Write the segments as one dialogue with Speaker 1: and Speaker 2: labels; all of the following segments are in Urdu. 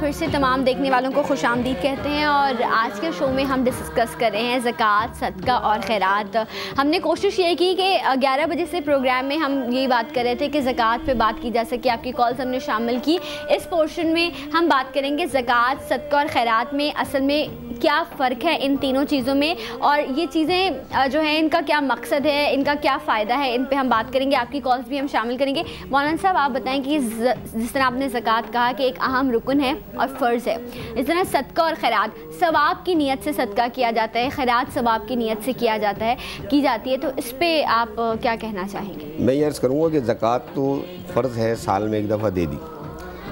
Speaker 1: پھر سے تمام دیکھنے والوں کو خوش آمدید کہتے ہیں، اور آج کے شو میں ہم ڈسکس کر رہے ہیں زکوٰۃ، صدقہ اور خیرات۔ ہم نے کوشش یہ کی کہ 11 بجے سے پروگرام میں ہم یہی بات کر رہے تھے کہ زکوٰۃ پہ بات کی جا سکے، آپ کی کالز ہم نے شامل کی۔ اس پورشن میں ہم بات کریں گے زکوٰۃ، صدقہ اور خیرات میں اصل میں کیا فرق ہے ان تینوں چیزوں میں، اور یہ چیزیں جو ہیں ان کا کیا مقصد ہے، ان کا کیا فائدہ ہے، ان پہ ہم بات کریں گے۔ آپ کی کالز بھی ہم شامل کریں گے۔ مولانا صاحب آپ بتائیں کہ جس طرح آپ نے زکوٰۃ کہا کہ ایک اہم رکن ہے اور فرض ہے، اس طرح صدقہ اور خیرات ثواب کی نیت سے صدقہ کیا جاتا ہے، خیرات ثواب کی نیت سے کی جاتی ہے، تو اس پہ آپ کیا کہنا چاہیں گے؟
Speaker 2: میں یہ عرض کروں گا کہ زکوٰۃ تو فرض ہے، سال میں ایک دفعہ دے دی۔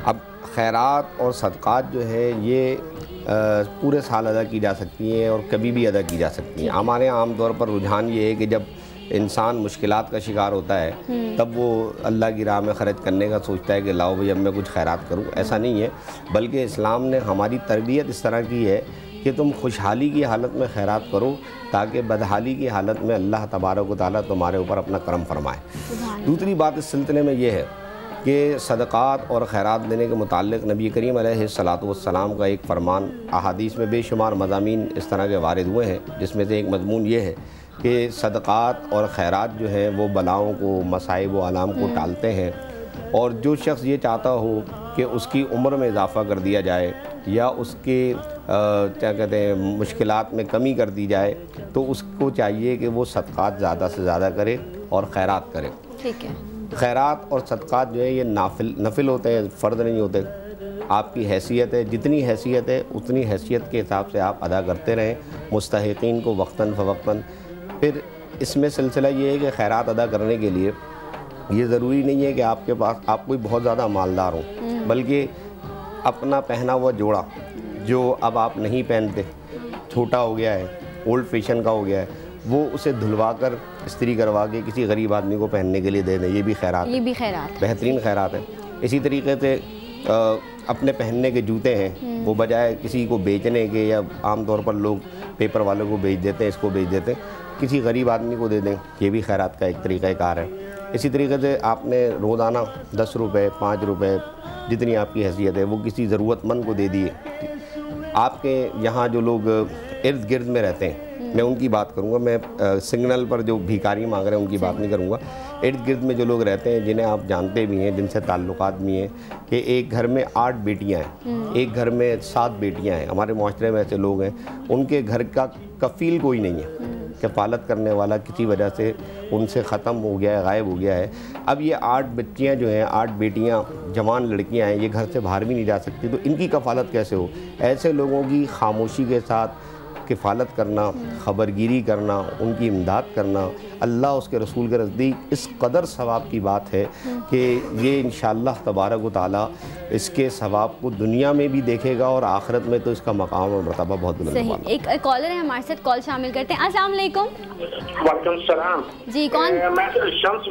Speaker 2: اب خیرات اور صدقات جو ہے یہ پورے سال ادا کی جا سکتی ہیں اور کبھی بھی ادا کی جا سکتی ہیں۔ ہمارے عام طور پر رجحان یہ ہے کہ جب انسان مشکلات کا شکار ہوتا ہے تب وہ اللہ کی راہ میں خرچ کرنے کا سوچتا ہے کہ لاؤ بھئی اب میں کچھ خیرات کروں۔ ایسا نہیں ہے، بلکہ اسلام نے ہماری تربیت اس طرح کی ہے کہ تم خوشحالی کی حالت میں خیرات کرو تاکہ بدحالی کی حالت میں اللہ تبارک و تعالیٰ تمہارے اوپر اپنا کرم فرمائے۔ دوسری بات اس سلسلے میں یہ ہے کہ صدقات اور خیرات دینے کے متعلق نبی کریم علیہ السلام کا ایک فرمان، احادیث میں بے شمار مضامین اس طرح کے وارد ہوئے ہیں، جس میں سے ایک مضمون یہ ہے کہ صدقات اور خیرات جو ہیں وہ بلاؤں کو، مصائب و آلام کو ٹالتے ہیں، اور جو شخص یہ چاہتا ہو کہ اس کی عمر میں اضافہ کر دیا جائے یا اس کے کیا کہتے ہیں مشکلات میں کمی کر دی جائے تو اس کو چاہیے کہ وہ صدقات زیادہ سے زیادہ کرے اور خیرات کرے۔
Speaker 1: ٹھیک ہے۔
Speaker 2: خیرات اور صدقات جو ہے یہ نفل ہوتے ہیں، فرض نہیں ہوتے۔ آپ کی حیثیت ہے، جتنی حیثیت ہے اتنی حیثیت کے حساب سے آپ ادا کرتے رہیں مستحقین کو وقتاً فوقتاً۔ پھر اس میں سلسلہ یہ ہے کہ خیرات ادا کرنے کے لیے یہ ضروری نہیں ہے کہ آپ کے پاس آپ کوئی بہت زیادہ مالدار ہوں، بلکہ اپنا پہنا ہوا جوڑا جو اب آپ نہیں پہنتے، چھوٹا ہو گیا ہے، اولڈ فیشن کا ہو گیا ہے، وہ اسے دھلوا کر استری کروا کے کسی غریب آدمی کو پہننے کے لیے دے دیں، یہ بھی خیرات ہے، بہترین خیرات ہے۔ اسی طریقے سے اپنے پہننے کے جوتے ہیں، وہ بجائے کسی کو بیچنے کے، یا عام طور پر لوگ پیپر والوں کو بیچ دیتے ہیں، اس کو بیچ دیتے ہیں، کسی غریب آدمی کو دے دیں، یہ بھی خیرات کا ایک طریقہ کار ہے۔ اسی طریقے سے آپ نے روزانہ 10 روپے، 5 روپے، جتنی آپ کی حیثیت ہے وہ کسی ضرورت مند کو دے دیے۔ آپ کے یہاں جو لوگ ارد گرد میں رہتے ہیں، میں ان کی بات کروں گا، میں سگنل پر جو بھیکاری مانگ رہے ہیں ان کی بات نہیں کروں گا۔ ارد گرد میں جو لوگ رہتے ہیں، جنہیں آپ جانتے بھی ہیں، جن سے تعلقات بھی ہیں، کہ ایک گھر میں 8 بیٹیاں ہیں، ایک گھر میں 7 بیٹیاں ہیں، ہمارے معاشرے میں ایسے لوگ ہیں، ان کے گھر کا کفیل کوئی نہیں ہے، کفالت کرنے والا کسی وجہ سے ان سے ختم ہو گیا ہے، غائب ہو گیا ہے۔ اب یہ 8 بچیاں جو ہیں، 8 بیٹیاں جوان لڑکیاں ہیں، یہ گھر سے باہر بھی نہیں جا سکتی، تو ان کی کفالت کیسے ہو؟ ایسے لوگوں کی خاموشی کے ساتھ کفالت کرنا، خبرگیری کرنا، ان کی امداد کرنا، اللہ اس کے رسول کے نزدیک اس قدر ثواب کی بات ہے کہ یہ انشاءاللہ تبارک و تعالیٰ اس کے ثواب کو دنیا میں بھی دیکھے گا اور آخرت میں تو اس کا مقام اور مرتبہ بہت بلند ہوگا۔
Speaker 1: ایک کالر ہے ہمارے ساتھ، کال شامل کرتے ہیں۔ السلام علیکم۔
Speaker 3: وعلیکم السلام۔
Speaker 1: جی کون؟
Speaker 3: میں شمس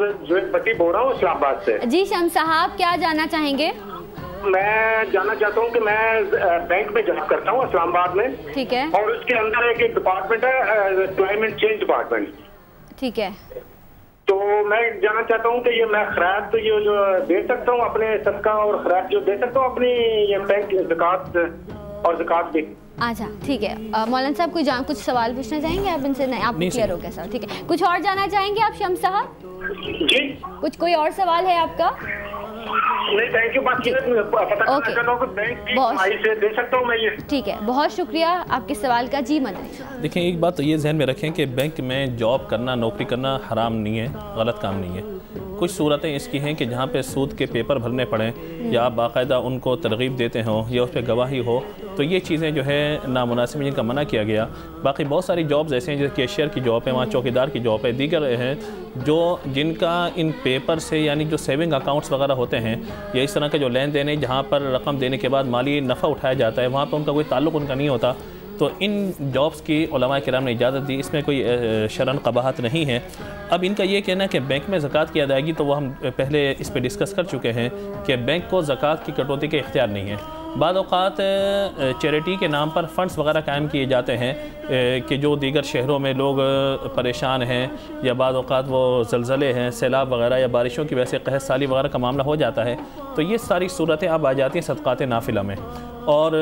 Speaker 3: بٹی بول رہا ہوں اسلام آباد سے۔
Speaker 1: جی شمس صاحب، کیا جاننا چاہیں گے؟
Speaker 3: میں جاننا چاہتا ہوں کہ میں بینک میں جاب کرتا ہوں اسلام آباد میں،
Speaker 1: ٹھیک ہے،
Speaker 3: اور اس کے اندر ایک ڈپارٹمنٹ ہے کلائمیٹ چینج ڈپارٹمنٹ،
Speaker 1: ٹھیک ہے۔
Speaker 3: تو میں جاننا چاہتا ہوں کہ یہ میں خیرات تو یہ جو دے سکتا ہوں اپنے صدقہ اور خیرات جو دے سکتا ہوں اپنی یہ بینک زکوٰۃ اور زکوٰۃ بھی؟
Speaker 1: اچھا ٹھیک ہے۔ مولانا صاحب کوئی کچھ سوال پوچھنا چاہیں گے آپ ان سے؟ نہیں، آپ کلیئر ہو گیا سر، ٹھیک ہے۔ کچھ اور جاننا چاہیں گے آپ شمس صاحب؟
Speaker 3: جی
Speaker 1: کچھ کوئی اور سوال ہے آپ کا؟
Speaker 3: نہیں، تھینک یو، پتہ کرنا چاہتا ہوں کہ بینک کی کمائی سے دے سکتا ہوں میں یہ؟ ٹھیک ہے،
Speaker 1: بہت شکریہ آپ کے سوال کا۔ جی مدنی۔
Speaker 4: دیکھیں، ایک بات تو یہ ذہن میں رکھیں کہ بینک میں جاب کرنا، نوکری کرنا حرام نہیں ہے، غلط کام نہیں ہے۔ کچھ صورتیں اس کی ہیں کہ جہاں پہ سود کے پیپر بھرنے پڑیں یا آپ باقاعدہ ان کو ترغیب دیتے ہوں یا اس پہ گواہی ہو، تو یہ چیزیں جو ہے نامناسب جن کا منع کیا گیا۔ باقی بہت ساری جابز ایسے ہیں جیسے کیشیئر کی جاب ہے، وہاں چوکیدار کی جاب ہے، دیگر ہیں جو جن کا ان پیپر سے یعنی جو سیونگ اکاؤنٹس وغیرہ ہوتے ہیں یا اس طرح کا جو لین دین ہے جہاں پر رقم دینے کے بعد مالی نفع اٹھایا جاتا ہے، وہاں پہ ان کا کوئی تعلق ان کا نہیں ہوتا، تو ان جابز کی علماء کرام نے اجازت دی، اس میں کوئی شرعاً قباحت نہیں ہے۔ اب ان کا یہ کہنا ہے کہ بینک میں زکوٰۃ کی ادائیگی، تو وہ ہم پہلے اس پہ ڈسکس کر چکے ہیں کہ بینک کو زکوٰۃ کی کٹوتی کے اختیار نہیں ہے۔ بعض اوقات چیریٹی کے نام پر فنڈز وغیرہ قائم کیے جاتے ہیں کہ جو دیگر شہروں میں لوگ پریشان ہیں، یا بعض اوقات وہ زلزلے ہیں، سیلاب وغیرہ یا بارشوں کی وجہ سے قحط سالی وغیرہ کا معاملہ ہو جاتا ہے، تو یہ ساری صورتیں اب آ جاتی ہیں صدقات نافلہ میں۔ اور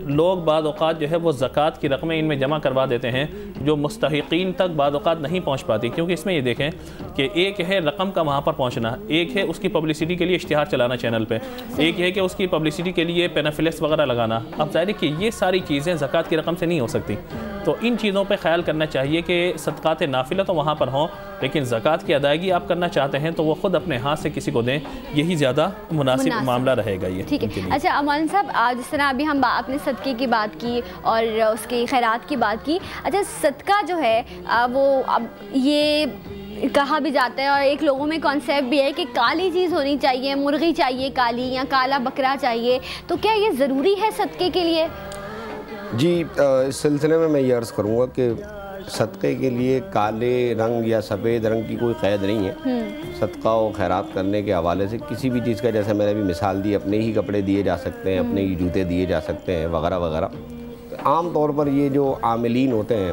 Speaker 4: لوگ بعض اوقات جو ہے وہ زکوٰۃ کی رقمیں ان میں جمع کروا دیتے ہیں جو مستحقین تک بعض اوقات نہیں پہنچ پاتی، کیونکہ اس میں یہ دیکھیں کہ ایک ہے رقم کا وہاں پر پہنچنا، ایک ہے اس کی پبلسٹی کے لیے اشتہار چلانا چینل پہ، ایک ہے کہ اس کی پبلسٹی کے لیے پینافلکس وغیرہ لگانا۔ اب ظاہر ہے کہ یہ ساری چیزیں زکوٰۃ کی رقم سے نہیں ہو سکتی، تو ان چیزوں پہ خیال کرنا چاہیے کہ صدقات نافلہ تو وہاں پر ہوں، لیکن زکوٰۃ کی ادائیگی آپ کرنا چاہتے ہیں تو وہ خود اپنے ہاتھ سے کسی کو دیں، یہی زیادہ مناسب معاملہ رہے گا یہ۔
Speaker 1: ٹھیک ہے۔ اچھا مولانا صاحب، جس طرح ابھی ہم اپنے صدقے کی بات کی اور اس کی خیرات کی بات کی، اچھا صدقہ جو ہے وہ اب یہ کہا بھی جاتا ہے اور ایک لوگوں میں کانسیپٹ بھی ہے کہ کالی چیز ہونی چاہیے، مرغی چاہیے کالی یا کالا بکرا چاہیے، تو کیا یہ ضروری ہے صدقے کے لیے؟
Speaker 2: جی، اس سلسلے میں یہ عرض کروں گا کہ صدقے کے لیے کالے رنگ یا سفید رنگ کی کوئی قید نہیں ہے۔ صدقہ و خیرات کرنے کے حوالے سے کسی بھی چیز کا، جیسے میں نے بھی مثال دی، اپنے ہی کپڑے دیے جا سکتے ہیں، اپنے ہی جوتے دیے جا سکتے ہیں وغیرہ وغیرہ۔ عام طور پر یہ جو عاملین ہوتے ہیں،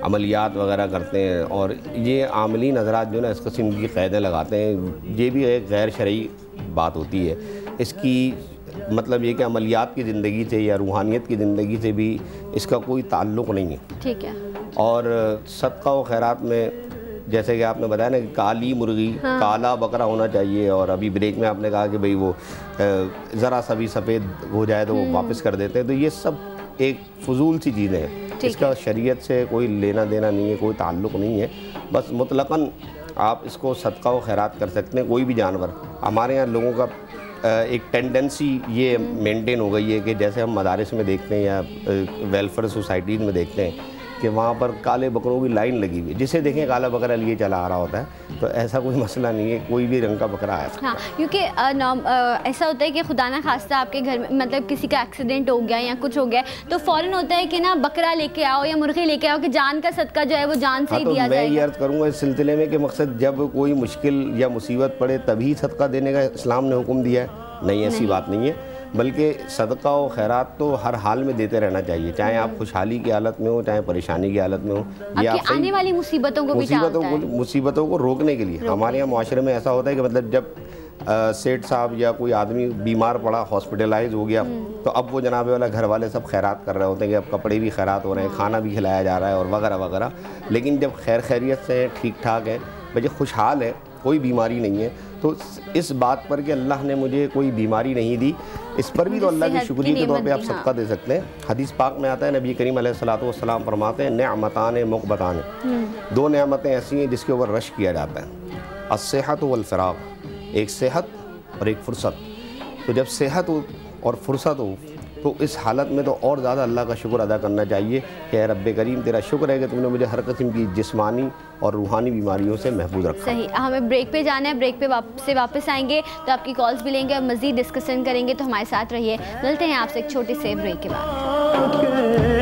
Speaker 2: عملیات وغیرہ کرتے ہیں، اور یہ عاملین حضرات جو نا اس قسم کی قیدیں لگاتے ہیں، یہ بھی ایک غیر شرعی بات ہوتی ہے۔ اس کی مطلب یہ کہ عملیات کی زندگی سے یا روحانیت کی زندگی سے بھی اس کا کوئی تعلق نہیں ہے۔
Speaker 1: ٹھیک ہے۔
Speaker 2: اور صدقہ و خیرات میں جیسے کہ آپ نے بتایا نا کہ کالی مرغی، کالا بکرا ہونا چاہیے، اور ابھی بریک میں آپ نے کہا کہ بھئی وہ ذرا سا بھی سفید ہو جائے تو وہ واپس کر دیتے ہیں، تو یہ سب ایک فضول سی چیزیں ہیں، اس کا شریعت سے کوئی لینا دینا نہیں ہے، کوئی تعلق نہیں ہے۔ بس مطلقاً آپ اس کو صدقہ و خیرات کر سکتے ہیں، کوئی بھی جانور۔ ہمارے یہاں لوگوں کا ایک ٹینڈنسی یہ مینٹین ہو گئی ہے کہ جیسے ہم مدارس میں دیکھتے ہیں یا ویلفیئر سوسائٹیز میں دیکھتے ہیں کہ وہاں پر کالے بکروں کی لائن لگی ہوئی ہے، جسے دیکھیں کالا بکرا لیے چلا آ رہا ہوتا ہے، تو ایسا کوئی مسئلہ نہیں ہے، کوئی بھی رنگ کا بکرا ہے۔
Speaker 1: ہاں، کیونکہ ایسا ہوتا ہے کہ خدا نہ خواستہ آپ کے گھر میں مطلب کسی کا ایکسیڈنٹ ہو گیا یا کچھ ہو گیا تو فوراً ہوتا ہے کہ نا بکرا لے کے آؤ یا مرغی لے کے آؤ کہ جان کا صدقہ جو ہے وہ جان سے ہی دیا جائے گا۔
Speaker 2: میں یہ عرض کروں گا اس سلسلے میں کہ مقصد جب کوئی مشکل یا مصیبت پڑے تبھی صدقہ دینے کا اسلام نے حکم دیا ہے، نہیں ایسی بات نہیں ہے، بلکہ صدقہ و خیرات تو ہر حال میں دیتے رہنا چاہیے، چاہے آپ خوشحالی کی حالت میں ہو، چاہے پریشانی کی حالت میں ہو، یہ آپ
Speaker 1: آنے والی مصیبتوں کو بھی
Speaker 2: مصیبتوں کو روکنے کے لیے۔ ہمارے یہاں معاشرے میں ایسا ہوتا ہے کہ مطلب جب سیٹھ صاحب یا کوئی آدمی بیمار پڑا، ہاسپٹلائز ہو گیا، تو اب وہ جناب والا گھر والے سب خیرات کر رہے ہوتے ہیں کہ اب کپڑے بھی خیرات ہو رہے ہیں، کھانا بھی کھلایا جا رہا ہے اور وغیرہ وغیرہ۔ لیکن جب خیر خیریت سے ٹھیک ٹھاک ہے، مجھے خوشحال ہے، کوئی بیماری نہیں ہے، تو اس بات پر کہ اللہ نے مجھے کوئی بیماری نہیں دی، اس پر بھی تو اللہ کے شکریہ کے طور پہ آپ صدقہ دے سکتے ہیں۔ حدیث پاک میں آتا ہے، نبی کریم علیہ الصلوۃ والسلام فرماتے ہیں نعمتان مقبتان، دو نعمتیں ایسی ہیں جس کے اوپر رش کیا جاتا ہے، الصحت والفراغ، ایک صحت اور ایک فرصت۔ تو جب صحت ہو اور فرصت ہو تو اس حالت میں تو اور زیادہ اللہ کا شکر ادا کرنا چاہیے کہ اے رب کریم تیرا شکر ہے کہ تم نے مجھے ہر قسم کی جسمانی اور روحانی بیماریوں سے محفوظ رکھا۔
Speaker 1: صحیح، ہمیں بریک پہ جانا ہے، بریک پہ واپس آئیں گے تو آپ کی کالز بھی لیں گے اور مزید ڈسکشن کریں گے، تو ہمارے ساتھ رہیے۔ ملتے ہیں آپ سے ایک چھوٹی سے بریک کے بعد۔